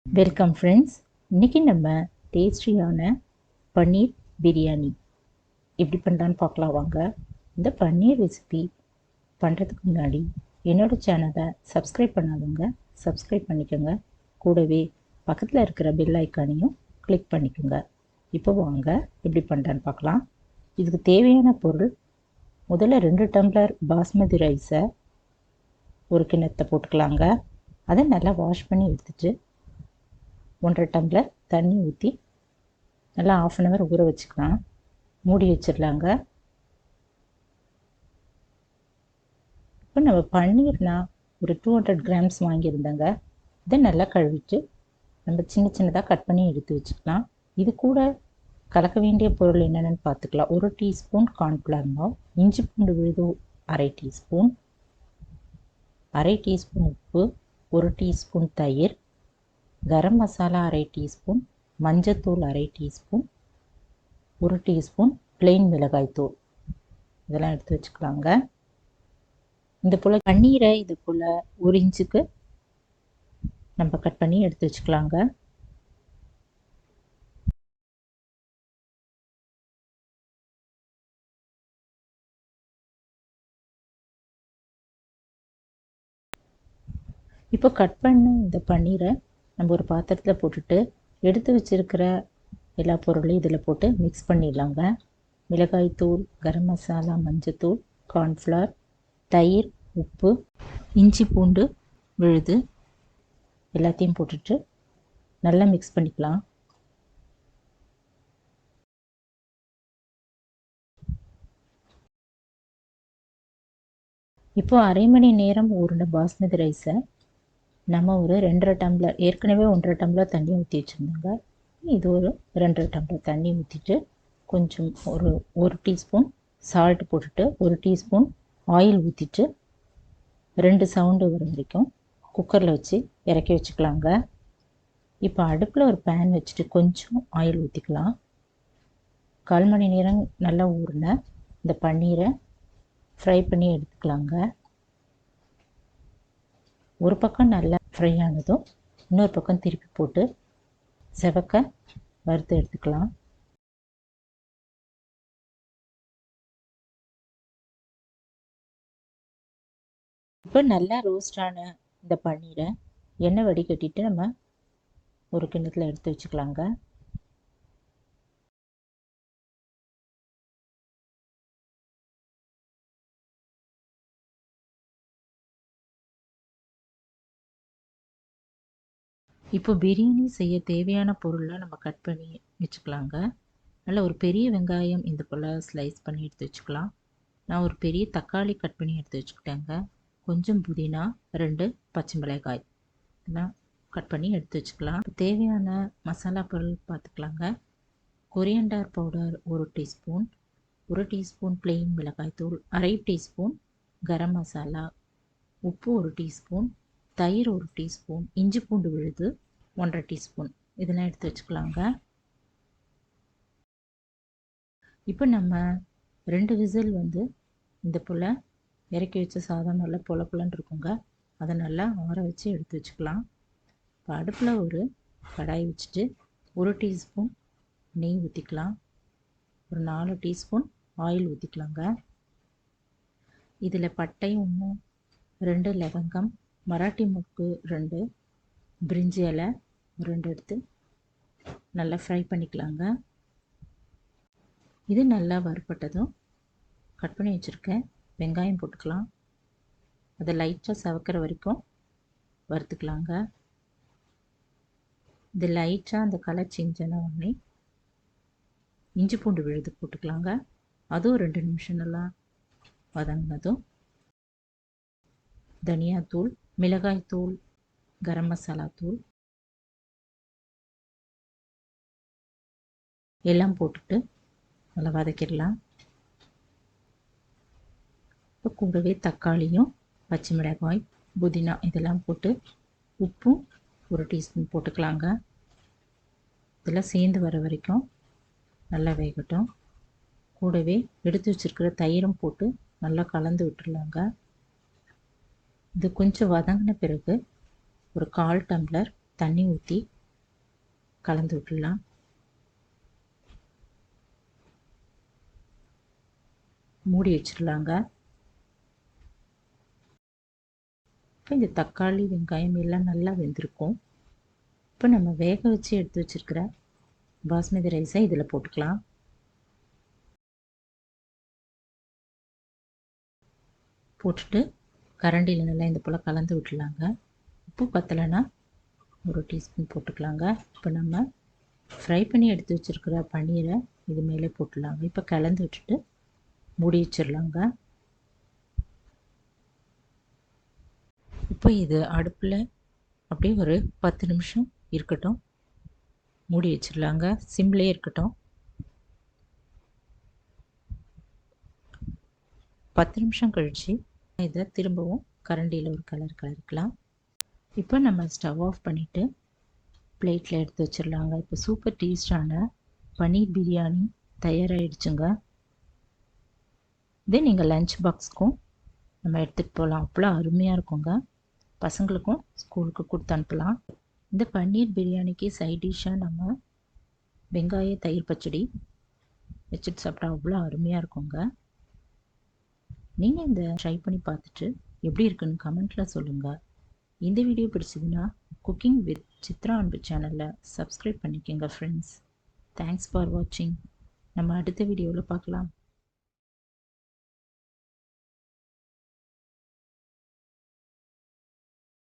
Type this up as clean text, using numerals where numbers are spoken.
Welcome friends. இன்றைக்கி நம்ம டேஸ்டியான பன்னீர் பிரியாணி எப்படி பண்ணலான்னு பார்க்கலாம் வாங்க. இந்த பன்னீர் ரெசிபி பண்ணுறதுக்கு முன்னாடி என்னோடய சேனலை சப்ஸ்கிரைப் பண்ணாதவங்க சப்ஸ்கிரைப் பண்ணிக்கோங்க. கூடவே பக்கத்தில் இருக்கிற பெல் ஐக்கானையும் கிளிக் பண்ணிக்கோங்க. இப்போ வாங்க எப்படி பண்ணுறான்னு பார்க்கலாம். இதுக்கு தேவையான பொருள், முதல்ல 2 டம்ளர் பாஸ்மதி ரைஸை ஒரு கிண்ணத்தை போட்டுக்கலாங்க. அதை நல்லா வாஷ் பண்ணி எடுத்துட்டு 1.5 டம்ளர் தண்ணி ஊற்றி நல்லா 1/2 hour ஊற வச்சுக்கலாம். மூடி வச்சிடலாங்க. இப்போ நம்ம பன்னீர்னா ஒரு 200 கிராம்ஸ் வாங்கியிருந்தேங்க. இதை நல்லா கழுவிட்டு நம்ம சின்ன சின்னதாக கட் பண்ணி எடுத்து வச்சுக்கலாம். இது கூட கலக்க வேண்டிய பொருள் என்னென்னு பார்த்துக்கலாம். 1 டீஸ்பூன் கார்ன்ஃப்ளவர் மாவு, இஞ்சி பூண்டு விழுது 1/2 டீஸ்பூன், 1/2 டீஸ்பூன் உப்பு, 1 டீஸ்பூன் தயிர், கரம் மசாலா 1/2 டீஸ்பூன், மஞ்சத்தூள் 1/2 டீஸ்பூன், 1 டீஸ்பூன் பிளெயின் மிளகாய்த்தூள், இதெல்லாம் எடுத்து வச்சுக்கலாங்க. இந்த போல் பன்னீரை இது போல் 1 இன்ச்சுக்கு நம்ம கட் பண்ணி எடுத்து வச்சுக்கலாங்க. இப்போ கட் பண்ண இந்த பன்னீரை நம்ம ஒரு பாத்திரத்தில் போட்டுட்டு எடுத்து வச்சுருக்கிற எல்லா பொருளையும் இதில் போட்டு மிக்ஸ் பண்ணிடலாங்க. மிளகாய்த்தூள், கரம் மசாலா, மஞ்சத்தூள், கார்ன்ஃப்ளவர், தயிர், உப்பு, இஞ்சி பூண்டு விழுது எல்லாத்தையும் போட்டுட்டு நல்லா மிக்ஸ் பண்ணிக்கலாம். இப்போ 1/2 மணி நேரம் ஊறின பாஸ்மதி ரைஸை நம்ம ஒரு 2.5 டம்ளர், ஏற்கனவே 1.5 டம்ளர் தண்ணி ஊற்றி வச்சுருந்தோங்க. இது ஒரு 2.5 டம்ளர் தண்ணி ஊற்றிட்டு கொஞ்சம் ஒரு டீஸ்பூன் சால்ட் போட்டுட்டு 1 டீஸ்பூன் ஆயில் ஊற்றிட்டு 2 சவுண்டு வர வரைக்கும் குக்கரில் வச்சு இறக்கி வச்சுக்கலாங்க. இப்போ அடுப்பில் ஒரு பேன் வச்சுட்டு கொஞ்சம் ஆயில் ஊற்றிக்கலாம். 1/4 மணி நேரம் நல்லா ஊறின இந்த பன்னீரை ஃப்ரை பண்ணி எடுத்துக்கலாங்க. ஒரு பக்கம் நல்லா ஃப்ரை ஆனதும் இன்னொரு பக்கம் திருப்பி போட்டு செவக்க வறுத்து எடுத்துக்கலாம். இப்போ நல்லா ரோஸ்டான இந்த பன்னீரை எண்ணெய் வடிகட்டிட்டு நம்ம ஒரு கிண்ணத்தில் எடுத்து வச்சுக்கலாங்க. இப்போ பிரியாணி செய்ய தேவையான பொருளை நம்ம கட் பண்ணி வச்சுக்கலாங்க. நல்லா ஒரு பெரிய வெங்காயம் இந்த போல் ஸ்லைஸ் பண்ணி எடுத்து வச்சுக்கலாம். நான் ஒரு பெரிய தக்காளி கட் பண்ணி எடுத்து வச்சுக்கிட்டேங்க. கொஞ்சம் புதினா, 2 பச்சை மிளகாய் இதெல்லாம் கட் பண்ணி எடுத்து வச்சுக்கலாம். தேவையான மசாலா பொருள் பார்த்துக்கலாங்க. Coriander powder 1 teaspoon, 1 teaspoon plain மிளகாய்த்தூள், 1/2 டீஸ்பூன் கரம் மசாலா, உப்பு 1 டீஸ்பூன், தயிர் 1 டீஸ்பூன், இஞ்சி பூண்டு விழுது 1/2 டீஸ்பூன், இதெல்லாம் எடுத்து வச்சுக்கலாங்க. இப்போ நம்ம 2 விசில் இந்த போல் இறக்கி வச்ச சாதம் நல்லா பொலன்னு இருக்குங்க. அதை நல்லா ஆற வச்சு எடுத்து வச்சுக்கலாம். இப்போ அடுப்பில் ஒரு கடாய் வச்சுட்டு 1 டீஸ்பூன் நெய் ஊற்றிக்கலாம். ஒரு 4 டீஸ்பூன் ஆயில் ஊற்றிக்கலாங்க. இதில் பட்டை 1, 2 லவங்கம், மராட்டி மொக்கு 2, பிரிஞ்சி இலை 2 எடுத்து நல்லா ஃப்ரை பண்ணிக்கலாங்க. இது நல்லா வறுப்பட்டதும் கட் பண்ணி வச்சுருக்கேன் வெங்காயம் போட்டுக்கலாம். அதை லைட்டாக சவக்கிற வரைக்கும் வறுத்துக்கலாங்க. இது லைட்டாக அந்த கலர் சேஞ்சான உடனே இஞ்சி பூண்டு விழுது போட்டுக்கலாங்க. அதுவும் 2 நிமிஷம் நல்லா வதங்கினதும் தனியாத்தூள், மிளகாய்த்தூள், கரம் மசாலா தூள் எல்லாம் போட்டுட்டு நல்லா வதக்கிடலாம். இப்போ கூடவே தக்காளியும், பச்சை மிளகாய், புதினா இதெல்லாம் போட்டு உப்பும் 1 டீஸ்பூன் போட்டுக்கலாங்க. இதெல்லாம் சேர்ந்து வர வரைக்கும் நல்லா வேகட்டும். கூடவே எடுத்து வச்சுருக்கிற தயிரும் போட்டு நல்லா கலந்து விட்டுடலாங்க. இது கொஞ்சம் வதங்கின பிறகு ஒரு 1/4 டம்ளர் தண்ணி ஊற்றி கலந்து விட்டுடலாம். மூடி வச்சிடலாங்க. இப்போ இந்த தக்காளி வெங்காயம் எல்லாம் நல்லா வெந்திருக்கும். இப்போ நம்ம வேக வச்சு எடுத்து வச்சிருக்கிற பாஸ்மதி ரைஸை இதில் போட்டுக்கலாம். போட்டுட்டு கரண்டியில் நல்லா இந்த போல் கலந்து விட்டுலாங்க. உப்பு பத்தலைன்னா 1 டீஸ்பூன் போட்டுக்கலாங்க. இப்போ நம்ம ஃப்ரை பண்ணி எடுத்து வச்சுருக்கிற பன்னீரை இது மேலே போட்டுடலாங்க. இப்போ கலந்து விட்டுட்டு மூடி வச்சிடலாங்க. இப்போ இது அடுப்பில் அப்படியே ஒரு 10 நிமிஷம் இருக்கட்டும். மூடி வச்சிடலாங்க. சிம்லேயே இருக்கட்டும். 10 நிமிஷம் கழித்து இதை திரும்பவும் கரண்டியில் ஒரு கலக்கலாம். இப்போ நம்ம ஸ்டவ் ஆஃப் பண்ணிவிட்டு பிளேட்டில் எடுத்து வச்சிடலாங்க. இப்போ சூப்பர் டேஸ்டான பன்னீர் பிரியாணி தயாராகிடுச்சுங்க. இதே நீங்கள் லஞ்ச் பாக்ஸ்க்கும் நம்ம எடுத்துகிட்டு போகலாம். அவ்வளோ அருமையாக இருக்குங்க. பசங்களுக்கும் ஸ்கூலுக்கு கொடுத்து அனுப்பலாம். இந்த பன்னீர் பிரியாணிக்கு சைட் டிஷ்ஷாக நம்ம வெங்காய தயிர் பச்சடி வச்சுட்டு சாப்பிட்டா அவ்வளோ அருமையாக இருக்குங்க. நீங்கள் இந்த ட்ரை பண்ணி பார்த்துட்டு எப்படி இருக்குன்னு கமெண்ட்டில் சொல்லுங்கள். இந்த வீடியோ பிடிச்சதுன்னா குக்கிங் வித் சித்ரா அன்பு சேனலை சப்ஸ்கிரைப் பண்ணிக்கோங்க ஃப்ரெண்ட்ஸ். தேங்க்ஸ் ஃபார் வாட்சிங். நம்ம அடுத்த வீடியோவில் பார்க்கலாம்.